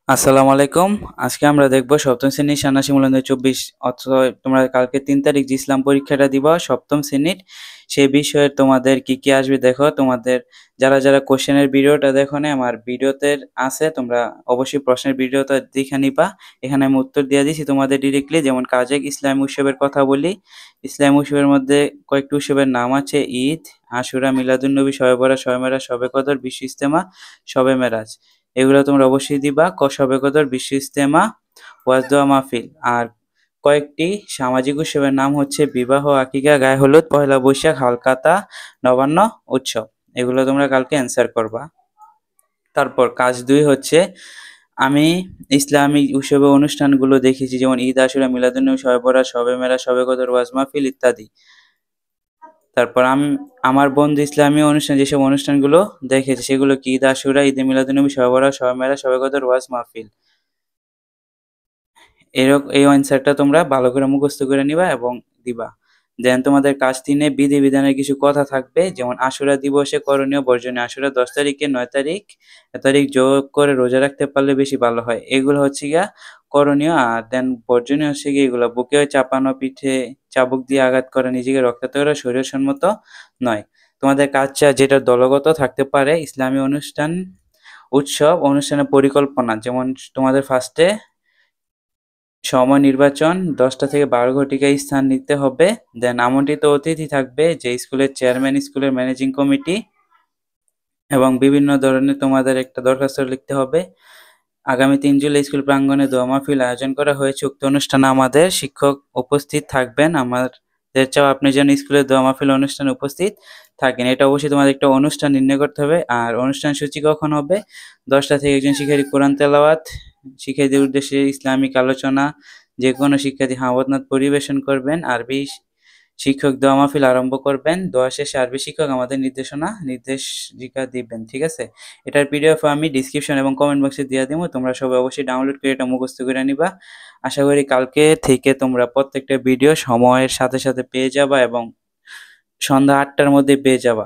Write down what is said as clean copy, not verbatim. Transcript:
আসসালামু আলাইকুম। আজকে আমরা দেখব সপ্তম শ্রেণীর ষান্মাসিক মূল্যায়ন ২০২৪ অথবা তোমরা কালকে ৩ তারিখ যে ইসলাম পরীক্ষাটা দিবা সপ্তম শ্রেণীর, সেই বিষয়ে তোমাদের কি কি আসবে দেখো। তোমাদের যারা কোশ্চেনের ভিডিওটা দেখো না, আমার ভিডিওতে আছে, তোমরা অবশ্যই প্রশ্নের ভিডিওটা দেখে নিবা। এখানে আমি উত্তর দিয়ে দিছি তোমাদের ডিরেক্টলি। যেমন কাজেক ইসলামী উৎসবের কথা বলি। ইসলামী উৎসবের মধ্যে কয়েকটি উৎসবের নাম আছে: ঈদ, আশুরা, মিলাদুন্নবী, শবে বরাত, শবে মেরাজ, শবে কদর, বিশ্ব ইজতেমা, শবে মেরাজ। এগুলো তোমরা অবশ্যই দিবা। শবে কদর, বিশ্ব ইজতেমা, ওয়াজ দোয়া মাহফিল। আর কয়েকটি সামাজিক উৎসবের নাম হচ্ছে বিবাহ, আকিকা, গায়ে হলুদ, পহেলা বৈশাখ, হালখাতা, নবান্ন উৎসব। এগুলো তোমরা কালকে অ্যান্সার করবা। তারপর কাজ ২ হচ্ছে, আমি ইসলামিক উৎসবের অনুষ্ঠানগুলো দেখেছি, যেমন ঈদ, আশুরা, মিলাদুন্নবী, শবে বরাত, শবে মেরাজ, শবে কদর, ওয়াজ মাহফিল ইত্যাদি। তারপর আমার বন্ধু ইসলামী অনুষ্ঠান যেসব অনুষ্ঠানগুলো দেখেছে সেগুলো কি: ঈদ, আশুরা, ঈদে মিলাদুন্নবী, শবে বরাত, শবে মেরাজ, শবে কদর, ওয়াজ মাহফিল। এই অ্যান্সারটা তোমরা ভালো করে মুখস্থ করে নিবা এবং দিবা। দেন তোমাদের কাজ ৩ এ বিধি-বিধানের কিছু কথা থাকবে, যেমন আশুরা দিবসে করণীয় বর্জনীয়। আশুরা ১০ তারিখে ৯ তারিখ তারিখ যোগ করে রোজা রাখতে পারলে বেশি ভালো হয়। এগুলো হচ্ছে গিয়া করণীয়। আর দেন বর্জনীয় হচ্ছে গিয়ে এগুলো: বুকে চাপানো, পিঠে চাবুক দিয়ে আঘাত করা, নিজেকে রক্তাক্ত করা শরীয়সম্মত নয়। তোমাদের কাজটা যেটা দলগত থাকতে পারে: ইসলামী অনুষ্ঠান, উৎসব, অনুষ্ঠানের পরিকল্পনা। যেমন তোমাদের ফার্স্টে সময় নির্বাচন, ১০টা থেকে ১২ ঘটিকায় স্থান নিতে হবে। দেন আমন্ত্রিত অতিথি থাকবে, যে স্কুলের চেয়ারম্যান, স্কুলের ম্যানেজিং কমিটি, এবং বিভিন্ন ধরনের তোমাদের একটা দরখাস্ত লিখতে হবে। আগামী ৩ জুলাই স্কুল প্রাঙ্গণে দোয়া মাহফিল আয়োজন করা হয়েছে। উক্ত অনুষ্ঠানে আমাদের শিক্ষক উপস্থিত থাকবেন। আমাদের চাও আপনি যেন স্কুলের দোয়া মাহফিল অনুষ্ঠানে উপস্থিত থাকেন। এটা অবশ্যই তোমাদের একটা অনুষ্ঠান নির্ণয় করতে হবে। আর অনুষ্ঠান সূচি কখন হবে: ১০টা থেকে একজন শিক্ষার্থী কোরআন তেলাওয়াত, শিক্ষার্থীদের উদ্দেশ্যে ইসলামিক আলোচনা, যে কোনো শিক্ষার্থী হাওয়াত পরিবেশন করবেন। আরবি শিক্ষক দোয়া মাহফিল আরম্ভ করবেন। দোয়া শেষে আরবি শিক্ষক আমাদের নির্দেশিকা দিবেন। ঠিক আছে? এটার পিডিএফ আমি ডিসক্রিপশন এবং কমেন্ট বক্সে দিয়ে দেবো। তোমরা সবাই অবশ্যই ডাউনলোড করে এটা মুখস্থ করে নিবা। আশা করি কালকে থেকে তোমরা প্রত্যেকটা ভিডিও সময়ের সাথে সাথে পেয়ে যাবা এবং সন্ধ্যা ৮টার মধ্যে পেয়ে যাবা।